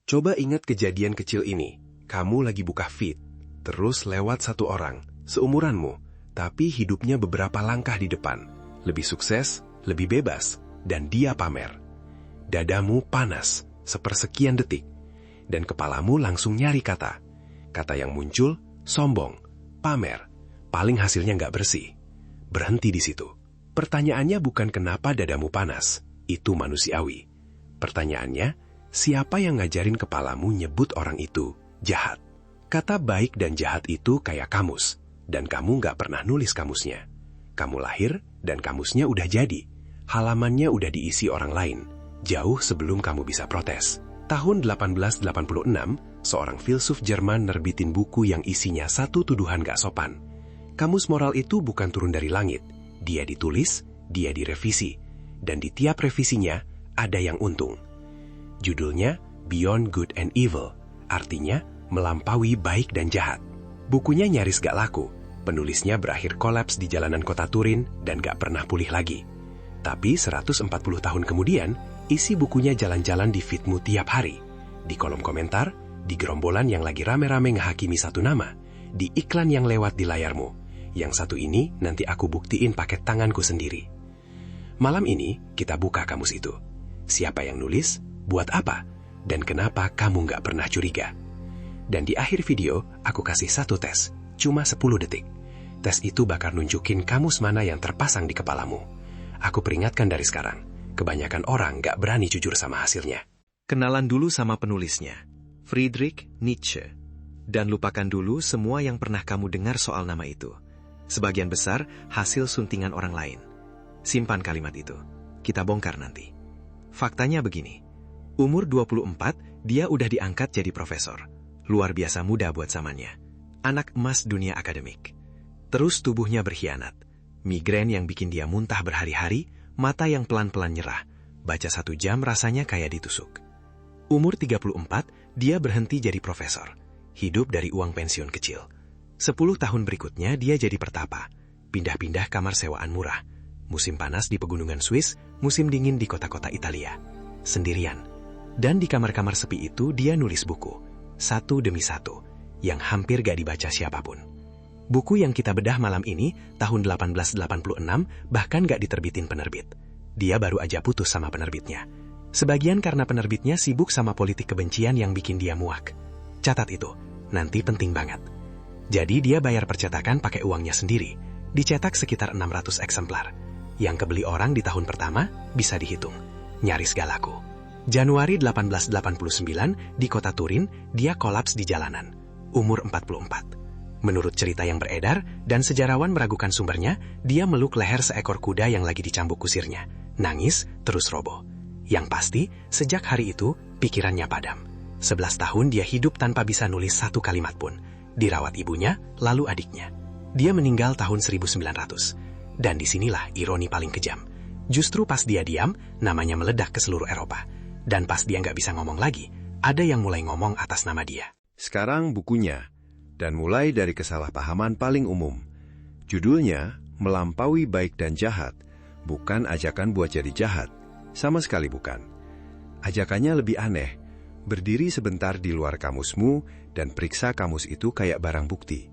Coba ingat kejadian kecil ini. Kamu lagi buka feed, terus lewat satu orang, seumuranmu, tapi hidupnya beberapa langkah di depan. Lebih sukses, lebih bebas, dan dia pamer. Dadamu panas, sepersekian detik, dan kepalamu langsung nyari kata. Kata yang muncul, sombong, pamer, paling hasilnya nggak bersih. Berhenti di situ. Pertanyaannya bukan kenapa dadamu panas, itu manusiawi. Pertanyaannya, siapa yang ngajarin kepalamu nyebut orang itu jahat? Kata baik dan jahat itu kayak kamus, dan kamu nggak pernah nulis kamusnya. Kamu lahir, dan kamusnya udah jadi. Halamannya udah diisi orang lain, jauh sebelum kamu bisa protes. Tahun 1886, seorang filsuf Jerman nerbitin buku yang isinya satu tuduhan gak sopan. Kamus moral itu bukan turun dari langit. Dia ditulis, dia direvisi, dan di tiap revisinya ada yang untung. Judulnya Beyond Good and Evil, artinya melampaui baik dan jahat. Bukunya nyaris gak laku. Penulisnya berakhir kolaps di jalanan kota Turin dan gak pernah pulih lagi. Tapi 140 tahun kemudian, isi bukunya jalan-jalan di feedmu tiap hari. Di kolom komentar, di gerombolan yang lagi rame-rame ngehakimi satu nama, di iklan yang lewat di layarmu. Yang satu ini nanti aku buktiin pakai tanganku sendiri. Malam ini, kita buka kamus itu. Siapa yang nulis, buat apa, dan kenapa kamu gak pernah curiga. Dan di akhir video, aku kasih satu tes, cuma 10 detik. Tes itu bakal nunjukin kamus mana yang terpasang di kepalamu. Aku peringatkan dari sekarang, kebanyakan orang gak berani jujur sama hasilnya. Kenalan dulu sama penulisnya, Friedrich Nietzsche. Dan lupakan dulu semua yang pernah kamu dengar soal nama itu. Sebagian besar hasil suntingan orang lain. Simpan kalimat itu, kita bongkar nanti. Faktanya begini, umur 24, dia udah diangkat jadi profesor. Luar biasa muda buat zamannya. Anak emas dunia akademik. Terus tubuhnya berkhianat. Migrain yang bikin dia muntah berhari-hari, mata yang pelan-pelan nyerah. Baca 1 jam rasanya kayak ditusuk. Umur 34, dia berhenti jadi profesor. Hidup dari uang pensiun kecil. 10 tahun berikutnya dia jadi pertapa. Pindah-pindah kamar sewaan murah. Musim panas di pegunungan Swiss, musim dingin di kota-kota Italia. Sendirian. Dan di kamar-kamar sepi itu dia nulis buku. Satu demi satu. Yang hampir gak dibaca siapapun. Buku yang kita bedah malam ini, tahun 1886, bahkan gak diterbitin penerbit. Dia baru aja putus sama penerbitnya. Sebagian karena penerbitnya sibuk sama politik kebencian yang bikin dia muak. Catat itu, nanti penting banget. Jadi dia bayar percetakan pakai uangnya sendiri. Dicetak sekitar 600 eksemplar. Yang kebeli orang di tahun pertama, bisa dihitung. Nyaris gak laku. Januari 1889, di kota Turin, dia kolaps di jalanan. Umur 44. Menurut cerita yang beredar, dan sejarawan meragukan sumbernya, dia meluk leher seekor kuda yang lagi dicambuk kusirnya. Nangis, terus roboh. Yang pasti, sejak hari itu, pikirannya padam. 11 tahun dia hidup tanpa bisa nulis satu kalimat pun. Dirawat ibunya, lalu adiknya. Dia meninggal tahun 1900. Dan disinilah ironi paling kejam. Justru pas dia diam, namanya meledak ke seluruh Eropa. Dan pas dia nggak bisa ngomong lagi, ada yang mulai ngomong atas nama dia. Sekarang bukunya. Dan mulai dari kesalahpahaman paling umum. Judulnya, Melampaui Baik dan Jahat, bukan ajakan buat jadi jahat. Sama sekali bukan. Ajakannya lebih aneh. Berdiri sebentar di luar kamusmu dan periksa kamus itu kayak barang bukti.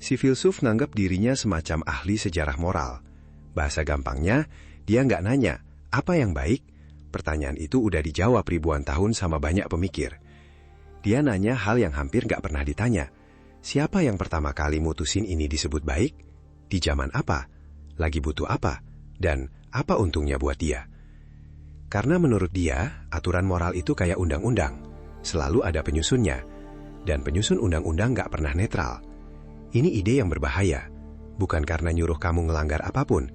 Si filsuf nanggap dirinya semacam ahli sejarah moral. Bahasa gampangnya, dia nggak nanya, apa yang baik? Pertanyaan itu udah dijawab ribuan tahun sama banyak pemikir. Dia nanya hal yang hampir nggak pernah ditanya. Siapa yang pertama kali mutusin ini disebut baik? Di zaman apa? Lagi butuh apa? Dan apa untungnya buat dia? Karena menurut dia, aturan moral itu kayak undang-undang. Selalu ada penyusunnya. Dan penyusun undang-undang gak pernah netral. Ini ide yang berbahaya. Bukan karena nyuruh kamu ngelanggar apapun.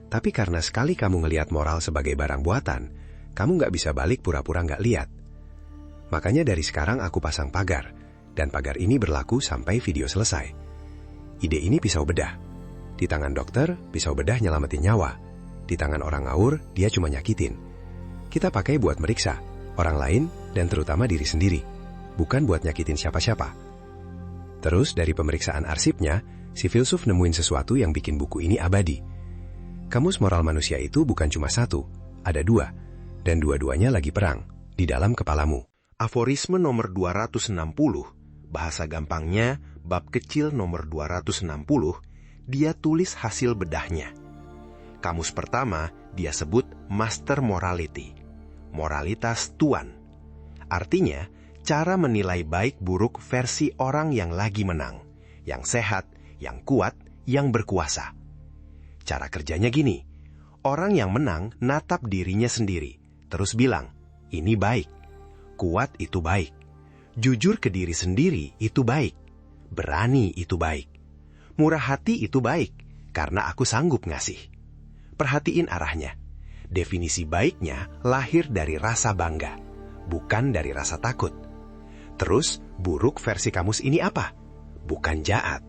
Tapi karena sekali kamu ngelihat moral sebagai barang buatan, kamu gak bisa balik pura-pura gak lihat. Makanya dari sekarang aku pasang pagar. Dan pagar ini berlaku sampai video selesai. Ide ini pisau bedah. Di tangan dokter, pisau bedah nyelamatin nyawa. Di tangan orang ngawur, dia cuma nyakitin. Kita pakai buat meriksa orang lain dan terutama diri sendiri. Bukan buat nyakitin siapa-siapa. Terus dari pemeriksaan arsipnya, si filsuf nemuin sesuatu yang bikin buku ini abadi. Kamus moral manusia itu bukan cuma satu, ada 2. Dan dua-duanya lagi perang, di dalam kepalamu. Aforisme nomor 260, bahasa gampangnya bab kecil nomor 260, dia tulis hasil bedahnya. Kamus pertama dia sebut master morality, moralitas tuan. Artinya, cara menilai baik buruk versi orang yang lagi menang, yang sehat, yang kuat, yang berkuasa. Cara kerjanya gini, orang yang menang natap dirinya sendiri, terus bilang, ini baik, kuat itu baik, jujur ke diri sendiri itu baik, berani itu baik, murah hati itu baik, karena aku sanggup ngasih. Perhatiin arahnya. Definisi baiknya lahir dari rasa bangga, bukan dari rasa takut. Terus, buruk versi kamus ini apa? Bukan jahat,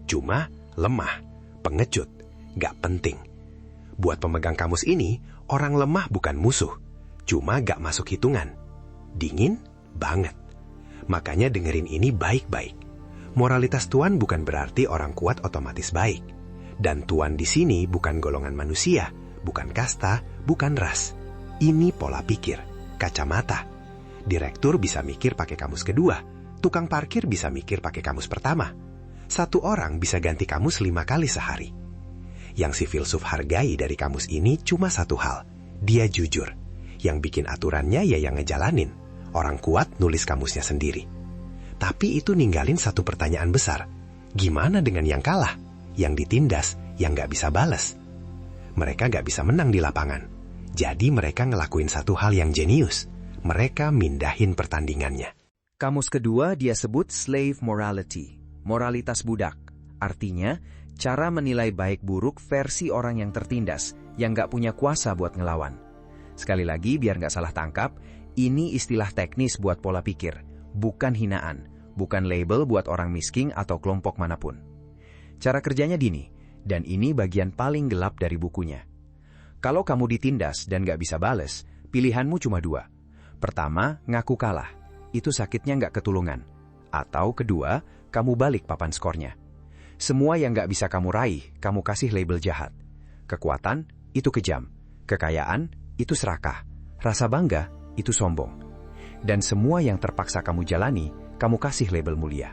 cuma lemah, pengecut, gak penting. Buat pemegang kamus ini, orang lemah bukan musuh, cuma gak masuk hitungan. Dingin banget. Makanya dengerin ini baik-baik. Moralitas tuan bukan berarti orang kuat otomatis baik. Dan tuan di sini bukan golongan manusia, bukan kasta, bukan ras. Ini pola pikir, kacamata. Direktur bisa mikir pakai kamus kedua, tukang parkir bisa mikir pakai kamus pertama. Satu orang bisa ganti kamus 5 kali sehari. Yang si filsuf hargai dari kamus ini cuma satu hal, dia jujur. Yang bikin aturannya ya yang ngejalanin. Orang kuat nulis kamusnya sendiri. Tapi itu ninggalin satu pertanyaan besar. Gimana dengan yang kalah? Yang ditindas, yang gak bisa balas? Mereka gak bisa menang di lapangan. Jadi mereka ngelakuin satu hal yang jenius. Mereka mindahin pertandingannya. Kamus kedua dia sebut slave morality, moralitas budak. Artinya, cara menilai baik buruk versi orang yang tertindas, yang gak punya kuasa buat ngelawan. Sekali lagi, biar gak salah tangkap, ini istilah teknis buat pola pikir, bukan hinaan, bukan label buat orang miskin atau kelompok manapun. Cara kerjanya gini, dan ini bagian paling gelap dari bukunya. Kalau kamu ditindas dan gak bisa bales, pilihanmu cuma 2. Pertama, ngaku kalah. Itu sakitnya gak ketulungan. Atau kedua, kamu balik papan skornya. Semua yang gak bisa kamu raih, kamu kasih label jahat. Kekuatan, itu kejam. Kekayaan, itu serakah. Rasa bangga, itu sombong. Dan semua yang terpaksa kamu jalani, kamu kasih label mulia.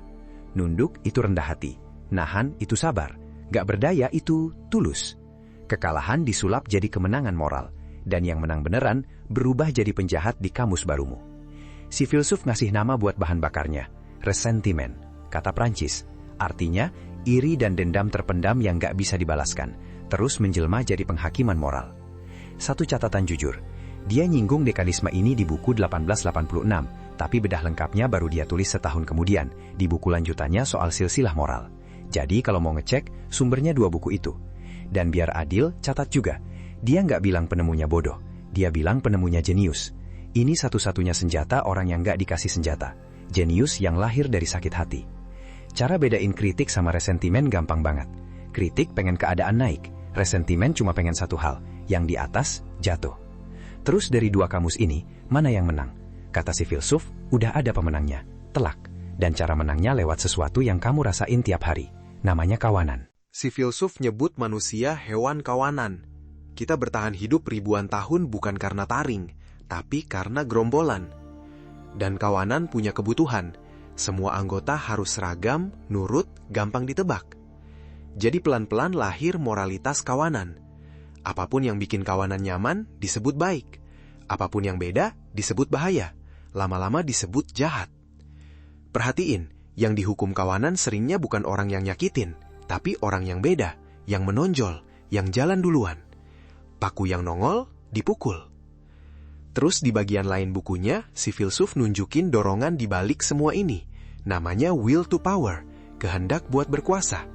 Nunduk, itu rendah hati. Nahan, itu sabar. Gak berdaya, itu tulus. Kekalahan disulap jadi kemenangan moral. Dan yang menang beneran berubah jadi penjahat di kamus barumu. Si filsuf ngasih nama buat bahan bakarnya, ressentiment, kata Prancis. Artinya, iri dan dendam terpendam yang gak bisa dibalaskan, terus menjelma jadi penghakiman moral. Satu catatan jujur, dia nyinggung dekadisme ini di buku 1886, tapi bedah lengkapnya baru dia tulis setahun kemudian, di buku lanjutannya soal silsilah moral. Jadi kalau mau ngecek, sumbernya 2 buku itu. Dan biar adil, catat juga, dia nggak bilang penemunya bodoh, dia bilang penemunya jenius. Ini satu-satunya senjata orang yang nggak dikasih senjata. Jenius yang lahir dari sakit hati. Cara bedain kritik sama resentimen gampang banget. Kritik pengen keadaan naik, resentimen cuma pengen satu hal, yang di atas jatuh. Terus dari 2 kamus ini, mana yang menang? Kata si filsuf, udah ada pemenangnya, telak. Dan cara menangnya lewat sesuatu yang kamu rasain tiap hari. Namanya kawanan. Si filsuf nyebut manusia hewan kawanan. Kita bertahan hidup ribuan tahun bukan karena taring, tapi karena gerombolan. Dan kawanan punya kebutuhan. Semua anggota harus seragam, nurut, gampang ditebak. Jadi pelan-pelan lahir moralitas kawanan. Apapun yang bikin kawanan nyaman disebut baik. Apapun yang beda disebut bahaya. Lama-lama disebut jahat. Perhatiin, yang dihukum kawanan seringnya bukan orang yang nyakitin, tapi orang yang beda, yang menonjol, yang jalan duluan. Paku yang nongol, dipukul. Terus di bagian lain bukunya, si filsuf nunjukin dorongan di balik semua ini. Namanya will to power, kehendak buat berkuasa.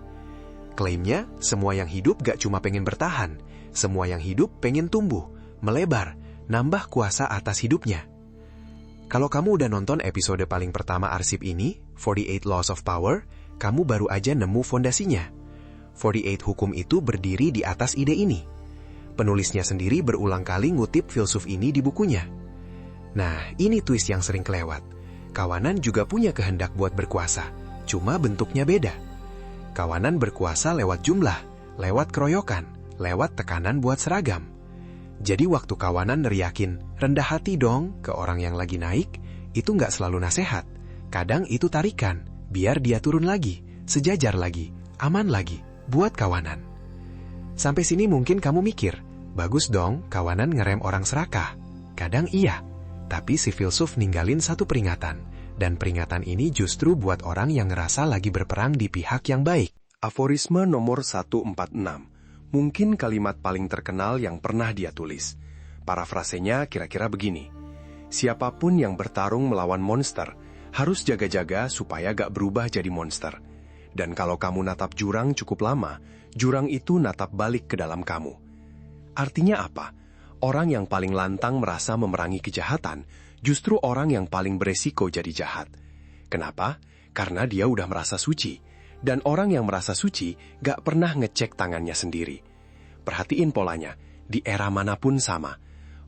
Klaimnya, semua yang hidup gak cuma pengen bertahan, semua yang hidup pengen tumbuh, melebar, nambah kuasa atas hidupnya. Kalau kamu udah nonton episode paling pertama arsip ini, 48 Laws of Power, kamu baru aja nemu fondasinya. 48 hukum itu berdiri di atas ide ini. Penulisnya sendiri berulang kali ngutip filsuf ini di bukunya. Nah, ini twist yang sering kelewat. Kawanan juga punya kehendak buat berkuasa, cuma bentuknya beda. Kawanan berkuasa lewat jumlah, lewat keroyokan, lewat tekanan buat seragam. Jadi waktu kawanan neriakin, rendah hati dong ke orang yang lagi naik, itu nggak selalu nasehat. Kadang itu tarikan, biar dia turun lagi, sejajar lagi, aman lagi, buat kawanan. Sampai sini mungkin kamu mikir, bagus dong kawanan ngerem orang serakah. Kadang iya, tapi si filsuf ninggalin satu peringatan. Dan peringatan ini justru buat orang yang ngerasa lagi berperang di pihak yang baik. Aforisme nomor 146. Mungkin kalimat paling terkenal yang pernah dia tulis. Parafrasenya kira-kira begini. Siapapun yang bertarung melawan monster, harus jaga-jaga supaya gak berubah jadi monster. Dan kalau kamu natap jurang cukup lama, jurang itu natap balik ke dalam kamu. Artinya apa? Orang yang paling lantang merasa memerangi kejahatan, justru orang yang paling beresiko jadi jahat. Kenapa? Karena dia udah merasa suci. Dan orang yang merasa suci gak pernah ngecek tangannya sendiri. Perhatiin polanya, di era manapun sama.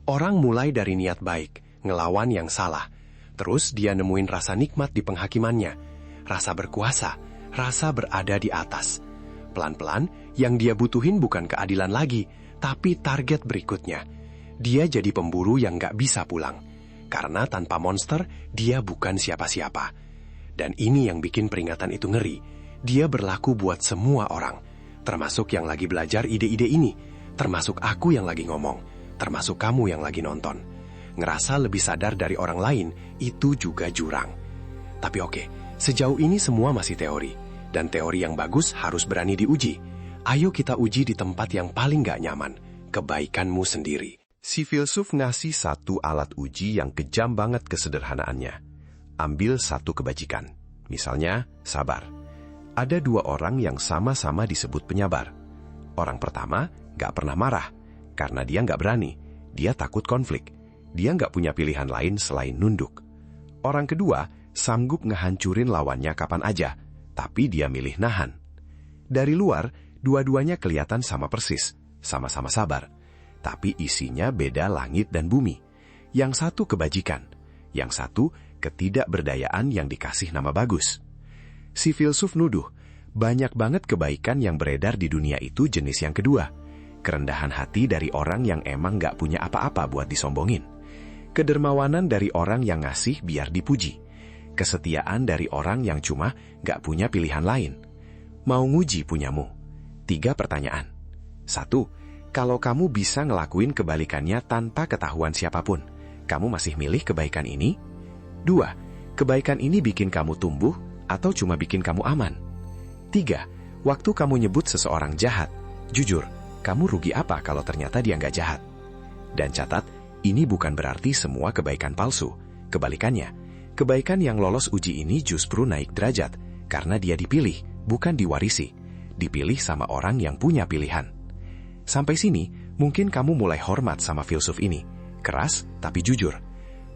Orang mulai dari niat baik, ngelawan yang salah. Terus dia nemuin rasa nikmat di penghakimannya. Rasa berkuasa, rasa berada di atas. Pelan-pelan, yang dia butuhin bukan keadilan lagi, tapi target berikutnya. Dia jadi pemburu yang gak bisa pulang. Karena tanpa monster, dia bukan siapa-siapa. Dan ini yang bikin peringatan itu ngeri. Dia berlaku buat semua orang. Termasuk yang lagi belajar ide-ide ini. Termasuk aku yang lagi ngomong. Termasuk kamu yang lagi nonton. Ngerasa lebih sadar dari orang lain, itu juga jurang. Tapi oke, sejauh ini semua masih teori. Dan teori yang bagus harus berani diuji. Ayo kita uji di tempat yang paling gak nyaman. Kebaikanmu sendiri. Si filsuf ngasih satu alat uji yang kejam banget kesederhanaannya. Ambil satu kebajikan. Misalnya, sabar. Ada dua orang yang sama-sama disebut penyabar. Orang pertama gak pernah marah, karena dia gak berani. Dia takut konflik. Dia gak punya pilihan lain selain nunduk. Orang kedua sanggup ngehancurin lawannya kapan aja, tapi dia milih nahan. Dari luar, dua-duanya kelihatan sama persis, sama-sama sabar. Tapi isinya beda langit dan bumi. Yang satu kebajikan, yang satu ketidakberdayaan yang dikasih nama bagus. Si filsuf nuduh, banyak banget kebaikan yang beredar di dunia itu jenis yang kedua. Kerendahan hati dari orang yang emang gak punya apa-apa buat disombongin. Kedermawanan dari orang yang ngasih biar dipuji. Kesetiaan dari orang yang cuma gak punya pilihan lain. Mau nguji punyamu? 3 pertanyaan. 1. Kalau kamu bisa ngelakuin kebalikannya tanpa ketahuan siapapun, kamu masih milih kebaikan ini? 2. Kebaikan ini bikin kamu tumbuh atau cuma bikin kamu aman? 3. Waktu kamu nyebut seseorang jahat, jujur, kamu rugi apa kalau ternyata dia nggak jahat? Dan catat, ini bukan berarti semua kebaikan palsu. Kebalikannya, kebaikan yang lolos uji ini justru naik derajat, karena dia dipilih, bukan diwarisi. Dipilih sama orang yang punya pilihan. Sampai sini, mungkin kamu mulai hormat sama filsuf ini. Keras, tapi jujur.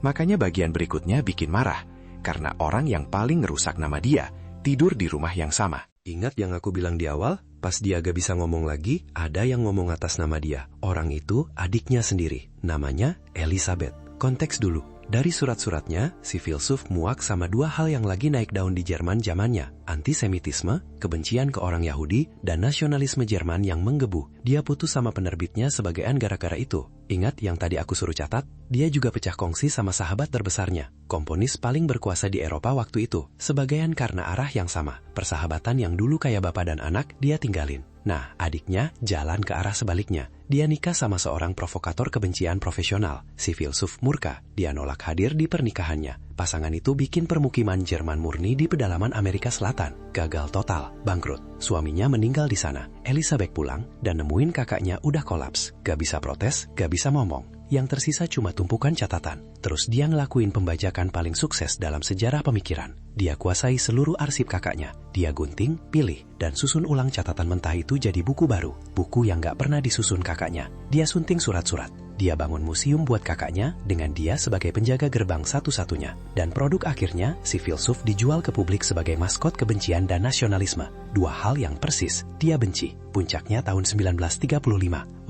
Makanya bagian berikutnya bikin marah, karena orang yang paling ngerusak nama dia, tidur di rumah yang sama. Ingat yang aku bilang di awal? Pas dia gak bisa ngomong lagi, ada yang ngomong atas nama dia. Orang itu adiknya sendiri, namanya Elizabeth. Konteks dulu. Dari surat-suratnya, si filsuf muak sama 2 hal yang lagi naik daun di Jerman zamannya. Antisemitisme, kebencian ke orang Yahudi, dan nasionalisme Jerman yang menggebu. Dia putus sama penerbitnya sebagian gara-gara itu. Ingat yang tadi aku suruh catat? Dia juga pecah kongsi sama sahabat terbesarnya, komponis paling berkuasa di Eropa waktu itu. Sebagian karena arah yang sama. Persahabatan yang dulu kayak bapak dan anak, dia tinggalin. Nah, adiknya jalan ke arah sebaliknya. Dia nikah sama seorang provokator kebencian profesional, si filsuf murka. Dia nolak hadir di pernikahannya. Pasangan itu bikin permukiman Jerman murni di pedalaman Amerika Selatan. Gagal total, bangkrut. Suaminya meninggal di sana. Elizabeth pulang dan nemuin kakaknya udah kolaps. Gak bisa protes, gak bisa ngomong. Yang tersisa cuma tumpukan catatan. Terus dia ngelakuin pembajakan paling sukses dalam sejarah pemikiran. Dia kuasai seluruh arsip kakaknya. Dia gunting, pilih, dan susun ulang catatan mentah itu jadi buku baru. Buku yang gak pernah disusun kakaknya. Dia sunting surat-surat. Dia bangun museum buat kakaknya dengan dia sebagai penjaga gerbang satu-satunya. Dan produk akhirnya, si filsuf dijual ke publik sebagai maskot kebencian dan nasionalisme. 2 hal yang persis dia benci. Puncaknya tahun 1935.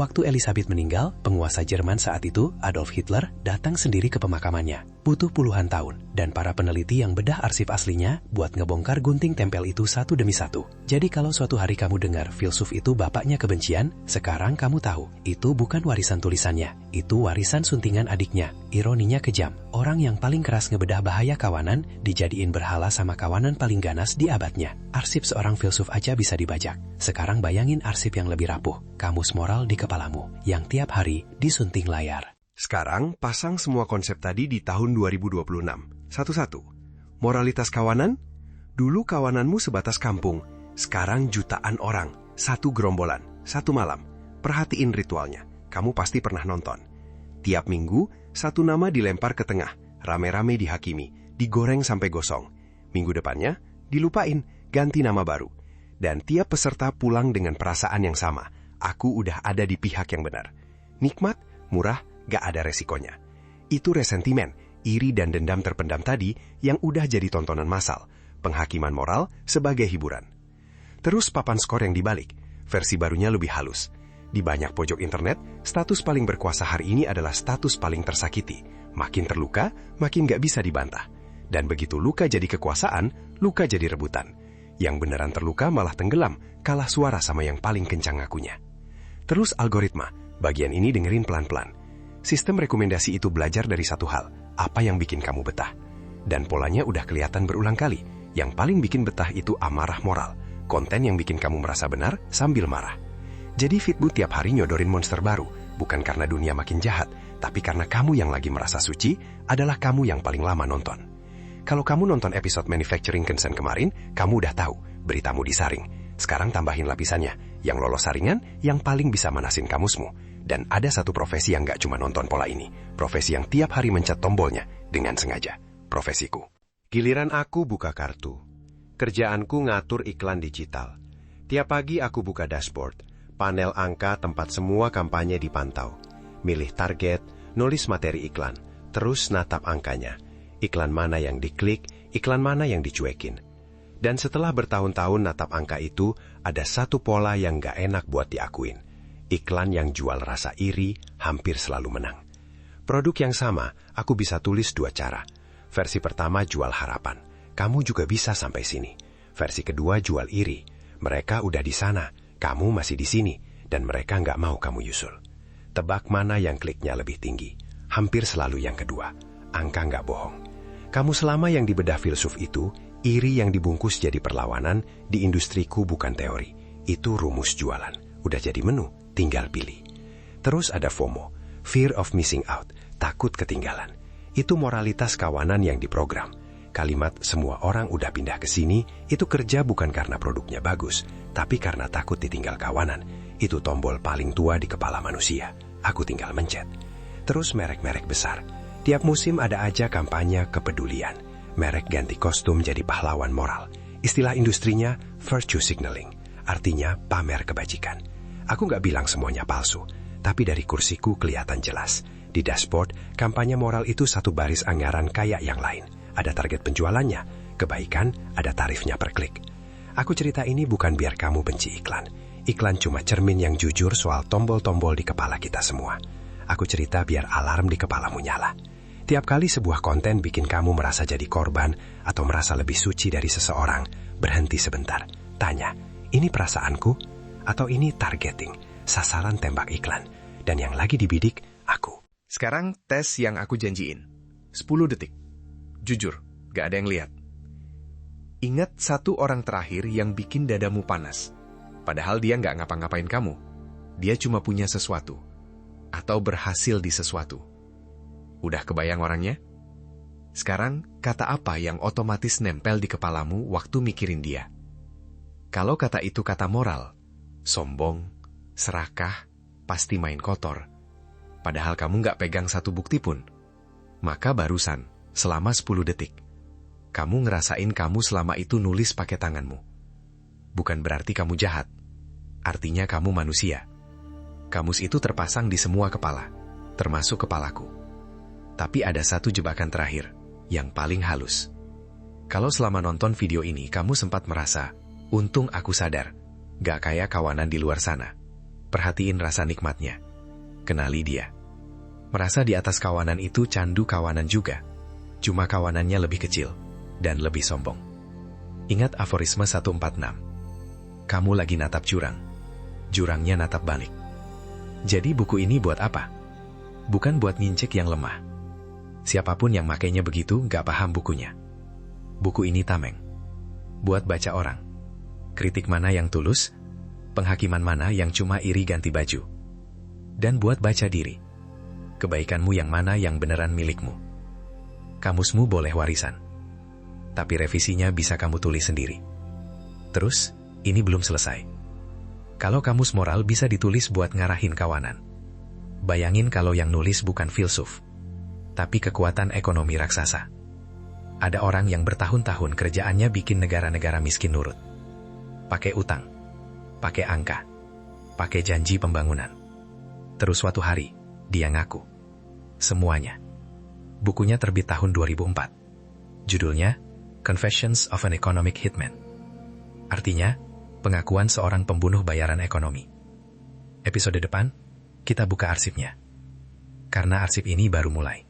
Waktu Elizabeth meninggal, penguasa Jerman saat itu, Adolf Hitler, datang sendiri ke pemakamannya. Butuh puluhan tahun, dan para peneliti yang bedah arsip aslinya buat ngebongkar gunting tempel itu satu demi satu. Jadi kalau suatu hari kamu dengar filsuf itu bapaknya kebencian, sekarang kamu tahu, itu bukan warisan tulisannya, itu warisan suntingan adiknya. Ironinya kejam, orang yang paling keras ngebedah bahaya kawanan, dijadiin berhala sama kawanan paling ganas di abadnya. Arsip seorang filsuf aja bisa dibajak. Sekarang bayangin arsip yang lebih rapuh, kamus moral di kepalamu, yang tiap hari disunting layar. Sekarang, pasang semua konsep tadi di tahun 2026. Satu-satu. Moralitas kawanan? Dulu kawananmu sebatas kampung. Sekarang jutaan orang. Satu gerombolan. Satu malam. Perhatiin ritualnya. Kamu pasti pernah nonton. Tiap minggu, satu nama dilempar ke tengah. Rame-rame dihakimi. Digoreng sampai gosong. Minggu depannya, dilupain. Ganti nama baru. Dan tiap peserta pulang dengan perasaan yang sama. Aku udah ada di pihak yang benar. Nikmat, murah, gak ada resikonya. Itu resentimen, iri dan dendam terpendam tadi yang udah jadi tontonan massal, penghakiman moral sebagai hiburan. Terus papan skor yang dibalik, versi barunya lebih halus. Di banyak pojok internet, status paling berkuasa hari ini adalah status paling tersakiti. Makin terluka, makin gak bisa dibantah. Dan begitu luka jadi kekuasaan, luka jadi rebutan. Yang beneran terluka malah tenggelam, kalah suara sama yang paling kencang ngakunya. Terus algoritma, bagian ini dengerin pelan-pelan. Sistem rekomendasi itu belajar dari satu hal, apa yang bikin kamu betah. Dan polanya udah kelihatan berulang kali. Yang paling bikin betah itu amarah moral, konten yang bikin kamu merasa benar sambil marah. Jadi Fitbu tiap hari nyodorin monster baru, bukan karena dunia makin jahat, tapi karena kamu yang lagi merasa suci adalah kamu yang paling lama nonton. Kalau kamu nonton episode Manufacturing Consent kemarin, kamu udah tahu, beritamu disaring. Sekarang tambahin lapisannya, yang lolos saringan, yang paling bisa manasin kamusmu. Dan ada satu profesi yang gak cuma nonton pola ini, profesi yang tiap hari mencet tombolnya dengan sengaja, profesiku. Giliran aku buka kartu. Kerjaanku ngatur iklan digital. Tiap pagi aku buka dashboard, panel angka tempat semua kampanye dipantau. Milih target, nulis materi iklan, terus natap angkanya. Iklan mana yang diklik, iklan mana yang dicuekin. Dan setelah bertahun-tahun natap angka itu, ada satu pola yang gak enak buat diakuin. Iklan yang jual rasa iri hampir selalu menang. Produk yang sama, aku bisa tulis dua cara. Versi pertama jual harapan. Kamu juga bisa sampai sini. Versi kedua jual iri. Mereka udah di sana, kamu masih di sini, dan mereka nggak mau kamu yusul. Tebak mana yang kliknya lebih tinggi? Hampir selalu yang kedua. Angka nggak bohong. Kamu selama yang dibedah filsuf itu, iri yang dibungkus jadi perlawanan, di industriku bukan teori. Itu rumus jualan. Udah jadi menu. Tinggal pilih. Terus ada FOMO, fear of missing out, takut ketinggalan. Itu moralitas kawanan yang diprogram. Kalimat semua orang udah pindah ke sini, itu kerja bukan karena produknya bagus, tapi karena takut ditinggal kawanan. Itu tombol paling tua di kepala manusia. Aku tinggal mencet. Terus merek-merek besar. Tiap musim ada aja kampanye kepedulian. Merek ganti kostum jadi pahlawan moral. Istilah industrinya virtue signaling, artinya pamer kebajikan. Aku nggak bilang semuanya palsu, tapi dari kursiku kelihatan jelas. Di dashboard, kampanye moral itu satu baris anggaran kayak yang lain. Ada target penjualannya, kebaikan, ada tarifnya per klik. Aku cerita ini bukan biar kamu benci iklan. Iklan cuma cermin yang jujur soal tombol-tombol di kepala kita semua. Aku cerita biar alarm di kepalamu nyala. Tiap kali sebuah konten bikin kamu merasa jadi korban atau merasa lebih suci dari seseorang, berhenti sebentar. Tanya, ini perasaanku? Atau ini targeting, sasaran tembak iklan. Dan yang lagi dibidik, aku. Sekarang tes yang aku janjiin. 10 detik. Jujur, gak ada yang lihat. Ingat satu orang terakhir yang bikin dadamu panas. Padahal dia gak ngapa-ngapain kamu. Dia cuma punya sesuatu. Atau berhasil di sesuatu. Udah kebayang orangnya? Sekarang, kata apa yang otomatis nempel di kepalamu waktu mikirin dia? Kalau kata itu kata moral, sombong, serakah, pasti main kotor. Padahal kamu gak pegang satu bukti pun. Maka barusan, selama 10 detik, kamu ngerasain kamu selama itu nulis pakai tanganmu. Bukan berarti kamu jahat. Artinya kamu manusia. Kamus itu terpasang di semua kepala, termasuk kepalaku. Tapi ada satu jebakan terakhir, yang paling halus. Kalau selama nonton video ini kamu sempat merasa, untung aku sadar, gak kayak kawanan di luar sana. Perhatiin rasa nikmatnya. Kenali dia. Merasa di atas kawanan itu candu kawanan juga. Cuma kawanannya lebih kecil dan lebih sombong. Ingat aforisme 146. Kamu lagi natap jurang. Jurangnya natap balik. Jadi buku ini buat apa? Bukan buat ngincek yang lemah. Siapapun yang makainya begitu gak paham bukunya. Buku ini tameng. Buat baca orang. Kritik mana yang tulus, penghakiman mana yang cuma iri ganti baju. Dan buat baca diri. Kebaikanmu yang mana yang beneran milikmu. Kamusmu boleh warisan. Tapi revisinya bisa kamu tulis sendiri. Terus, ini belum selesai. Kalau kamus moral bisa ditulis buat ngarahin kawanan. Bayangin kalau yang nulis bukan filsuf, tapi kekuatan ekonomi raksasa. Ada orang yang bertahun-tahun kerjaannya bikin negara-negara miskin nurut. Pakai utang, pakai angka, pakai janji pembangunan. Terus suatu hari, dia ngaku. Semuanya. Bukunya terbit tahun 2004. Judulnya, Confessions of an Economic Hitman. Artinya, pengakuan seorang pembunuh bayaran ekonomi. Episode depan, kita buka arsipnya. Karena arsip ini baru mulai.